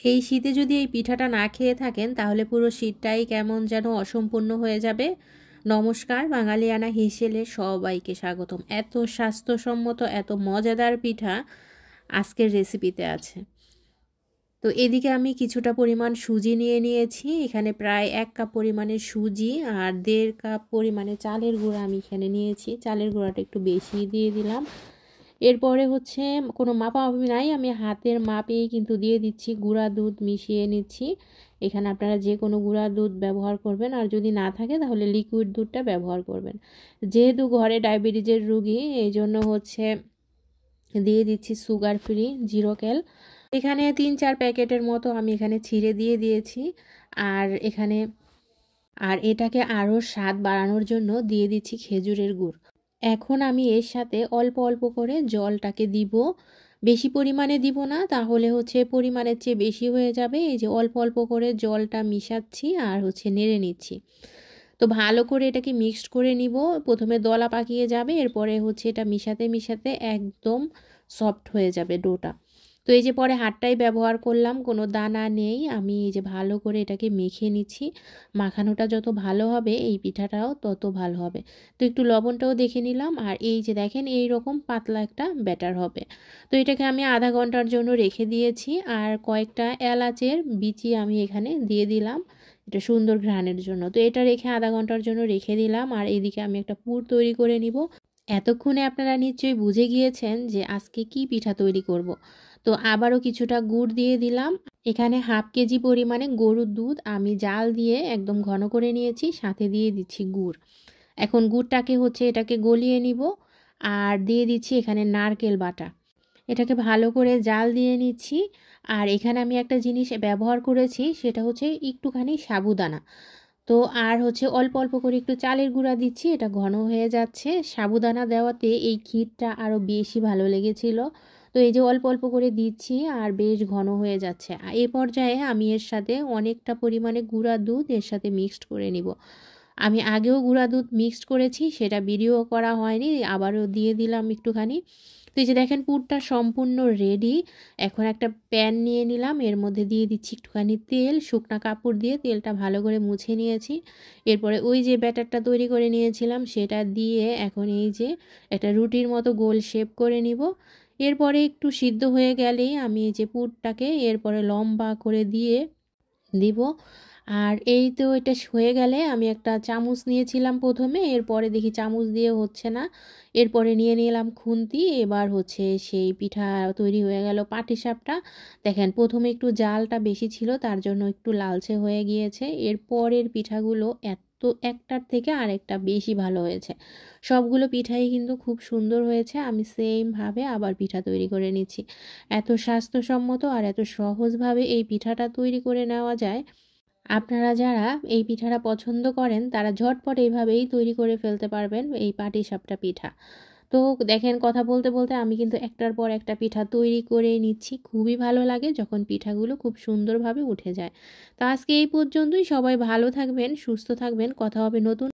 এই শীতে যদি এই পিঠাটা না খেয়ে থাকেন তাহলে পুরো শীতটাই কেমন যেন অসম্পূর্ণ হয়ে যাবে। নমস্কার, বাঙালিয়ানা হেসেলে সবাইকে স্বাগতম। এত স্বাস্থ্যসম্মত এত মজাদার পিঠা আজকের রেসিপিতে আছে। তো এদিকে আমি কিছুটা পরিমাণ সুজি নিয়ে নিয়েছি। এখানে প্রায় 1 কাপ পরিমাণের সুজি আর 1.5 কাপ পরিমাণে চালের গুঁড়া আমি এখানে নিয়েছি। চালের গুঁড়াটা একটু বেশি দিয়ে দিলাম। এরপরে হচ্ছে কোনো মাপামাপি নাই, আমি হাতের মাপেই কিন্তু দিয়ে দিচ্ছি। গুঁড়া দুধ মিশিয়ে নিচ্ছি। এখানে আপনারা যে কোনো গুঁড়া দুধ ব্যবহার করবেন, আর যদি না থাকে তাহলে লিকুইড দুধটা ব্যবহার করবেন। যেহেতু ঘরে ডায়াবেটিসের রুগী, এই জন্য হচ্ছে দিয়ে দিচ্ছি সুগার ফ্রি 0 ক্যাল। এখানে 3-4 প্যাকেটের মতো আমি এখানে ছিঁড়ে দিয়ে দিয়েছি। আর এটাকে আরও স্বাদ বাড়ানোর জন্য দিয়ে দিচ্ছি খেজুরের গুড়। এখন আমি এর সাথে অল্প অল্প করে জলটাকে দিব। বেশি পরিমাণে দিব না, তাহলে হচ্ছে পরিমাণের চেয়ে বেশি হয়ে যাবে। এই যে অল্প অল্প করে জলটা মিশাচ্ছি আর হচ্ছে নেড়ে নিচ্ছি। তো ভালো করে এটাকে মিক্সড করে নিব। প্রথমে দলা পাকিয়ে যাবে, এরপরে হচ্ছে এটা মিশাতে মিশাতে একদম সফট হয়ে যাবে ডোটা। তো এই যে পরে হাতটাই ব্যবহার করলাম, কোনো দানা নেই। আমি এই যে ভালো করে এটাকে মেখে নিচ্ছি। মাখানোটা যত ভালো হবে এই পিঠাটাও তত ভালো হবে। তো একটু লবণটাও দেখে নিলাম। আর এই যে দেখেন এই রকম পাতলা একটা ব্যাটার হবে। তো এটাকে আমি আধা ঘন্টার জন্য রেখে দিয়েছি। আর কয়েকটা এলাচের বিচি আমি এখানে দিয়ে দিলাম এটা সুন্দর ঘ্রাণের জন্য। তো এটা রেখে আধা ঘন্টার জন্য রেখে দিলাম। আর এইদিকে আমি একটা পুর তৈরি করে নিব। এতক্ষণে আপনারা নিশ্চয়ই বুঝে গিয়েছেন যে আজকে কি পিঠা তৈরি করব। তো আবারও কিছুটা গুড় দিয়ে দিলাম। এখানে হাফ কেজি পরিমাণে গরুর দুধ আমি জাল দিয়ে একদম ঘন করে নিয়েছি, সাথে দিয়ে দিচ্ছি গুড়। এখন গুড়টাকে হচ্ছে এটাকে গলিয়ে নিব। আর দিয়ে দিচ্ছি এখানে নারকেল বাটা। এটাকে ভালো করে জাল দিয়ে নিচ্ছি। আর এখানে আমি একটা জিনিস ব্যবহার করেছি, সেটা হচ্ছে একটুখানি সাবুদানা। তো আর হচ্ছে অল্প অল্প করে একটু চালের গুঁড়া দিচ্ছি, এটা ঘন হয়ে যাচ্ছে। সাবুদানা দেওয়াতে এই ক্ষীরটা আরও বেশি ভালো লেগেছিল। তো এই যে অল্প অল্প করে দিচ্ছি আর বেশ ঘন হয়ে যাচ্ছে। এই পর্যায়ে আমি এর সাথে অনেকটা পরিমাণে গুঁড়া দুধ এর সাথে মিক্সড করে নিব। আমি আগেও গুঁড়া দুধ মিক্সড করেছি, সেটা ভিডিও করা হয়নি, আবারও দিয়ে দিলাম একটুখানি। তো এই যে দেখেন পুরটা সম্পূর্ণ রেডি। এখন একটা প্যান নিয়ে নিলাম, এর মধ্যে দিয়ে দিচ্ছি একটুখানি তেল। শুকনো কাপড় দিয়ে তেলটা ভালো করে মুছে নিয়েছি। এরপরে ওই যে ব্যাটারটা তৈরি করে নিয়েছিলাম সেটা দিয়ে এখন এই যে একটা রুটির মতো গোল শেপ করে নিব। এরপরে একটু সিদ্ধ হয়ে গেলেই আমি এই যে পুরটাকে এরপরে লম্বা করে দিয়ে দিব। আর এই তো এটা হয়ে গেলে আমি একটা চামচ নিয়েছিলাম প্রথমে, এরপরে দেখি চামচ দিয়ে হচ্ছে না, এরপরে নিয়ে নিলাম খুন্তি। এবার হচ্ছে সেই পিঠা তৈরি হয়ে গেল পাটিসাপটা। দেখেন প্রথমে একটু জালটা বেশি ছিল, তার জন্য একটু লালচে হয়ে গিয়েছে। এরপরের পিঠাগুলো এত একটার থেকে আরেকটা বেশি ভালো হয়েছে। সবগুলো পিঠাই কিন্তু খুব সুন্দর হয়েছে। আমি সেমভাবে আবার পিঠা তৈরি করে নিচ্ছি। এত স্বাস্থ্যসম্মত আর এত সহজভাবে এই পিঠাটা তৈরি করে নেওয়া যায়। আপনারা যারা এই পিঠাটা পছন্দ করেন তারা ঝটপট এইভাবেই তৈরি করে ফেলতে পারবেন এই পাটিসাপটা পিঠা। তো দেখেন কথা বলতে বলতে আমি কিন্তু একটার পর একটা পিঠা তৈরি করে নিচ্ছি। খুবই ভালো লাগে যখন পিঠাগুলো খুব সুন্দরভাবে উঠে যায়। তো আজকে এই পর্যন্তই। সবাই ভালো থাকবেন, সুস্থ থাকবেন। কথা হবে নতুন